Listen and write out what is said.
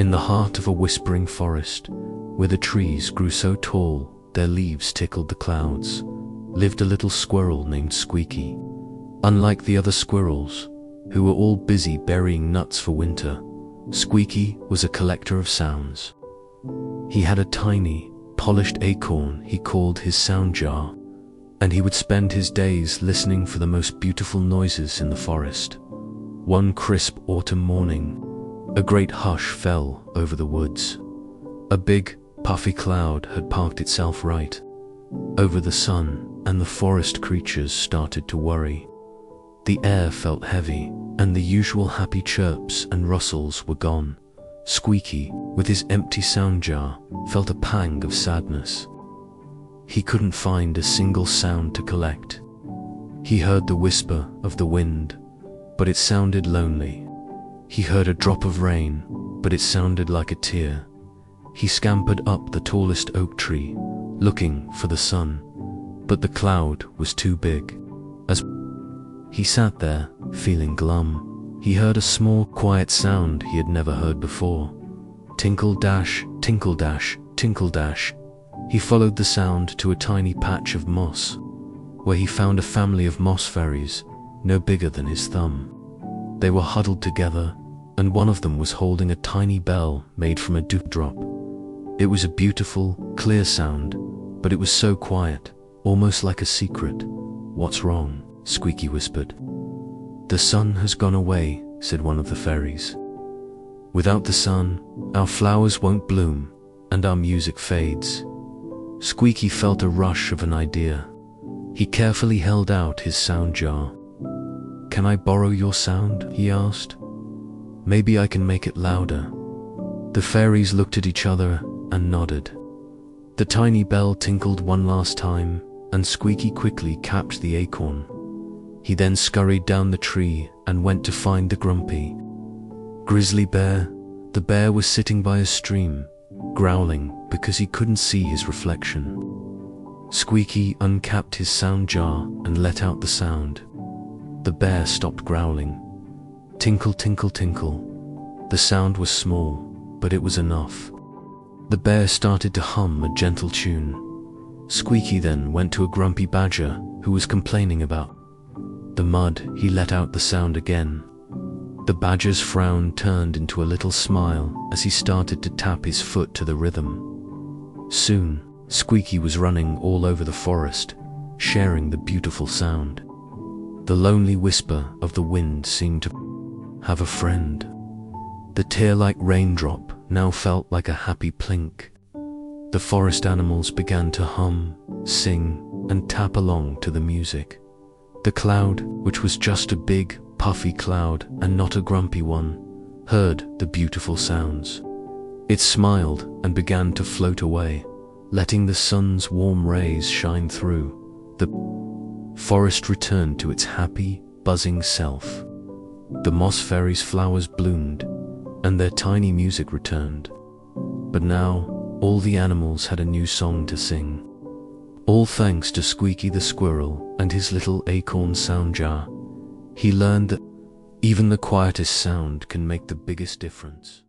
In the heart of a whispering forest, where the trees grew so tall their leaves tickled the clouds, lived a little squirrel named Squeaky. Unlike the other squirrels, who were all busy burying nuts for winter, Squeaky was a collector of sounds. He had a tiny, polished acorn he called his sound jar, and he would spend his days listening for the most beautiful noises in the forest. One crisp autumn morning, a great hush fell over the woods. A big, puffy cloud had parked itself right over the sun, and the forest creatures started to worry. The air felt heavy, and the usual happy chirps and rustles were gone. Squeaky, with his empty sound jar, felt a pang of sadness. He couldn't find a single sound to collect. He heard the whisper of the wind, but it sounded lonely. He heard a drop of rain, but it sounded like a tear. He scampered up the tallest oak tree, looking for the sun, but the cloud was too big. As he sat there, feeling glum, he heard a small, quiet sound he had never heard before. Tinkle dash, tinkle dash, tinkle dash. He followed the sound to a tiny patch of moss, where he found a family of moss fairies, no bigger than his thumb. They were huddled together, and one of them was holding a tiny bell made from a dewdrop. It was a beautiful, clear sound, but it was so quiet, almost like a secret. "What's wrong?" Squeaky whispered. "The sun has gone away," said one of the fairies. "Without the sun, our flowers won't bloom, and our music fades." Squeaky felt a rush of an idea. He carefully held out his sound jar. "Can I borrow your sound?" he asked. "Maybe I can make it louder." The fairies looked at each other and nodded. The tiny bell tinkled one last time, and Squeaky quickly capped the acorn. He then scurried down the tree and went to find the grumpy, grizzly bear. The bear was sitting by a stream, growling because he couldn't see his reflection. Squeaky uncapped his sound jar and let out the sound. The bear stopped growling. Tinkle, tinkle, tinkle. The sound was small, but it was enough. The bear started to hum a gentle tune. Squeaky then went to a grumpy badger who was complaining about the mud. He let out the sound again. The badger's frown turned into a little smile as he started to tap his foot to the rhythm. Soon, Squeaky was running all over the forest, sharing the beautiful sound. The lonely whisper of the wind seemed to have a friend. The tear-like raindrop now felt like a happy plink. The forest animals began to hum, sing, and tap along to the music. The cloud, which was just a big, puffy cloud and not a grumpy one, heard the beautiful sounds. It smiled and began to float away, letting the sun's warm rays shine through. The forest returned to its happy, buzzing self. The moss fairies' flowers bloomed, and their tiny music returned. But now, all the animals had a new song to sing. All thanks to Squeaky the squirrel and his little acorn sound jar. He learned that even the quietest sound can make the biggest difference.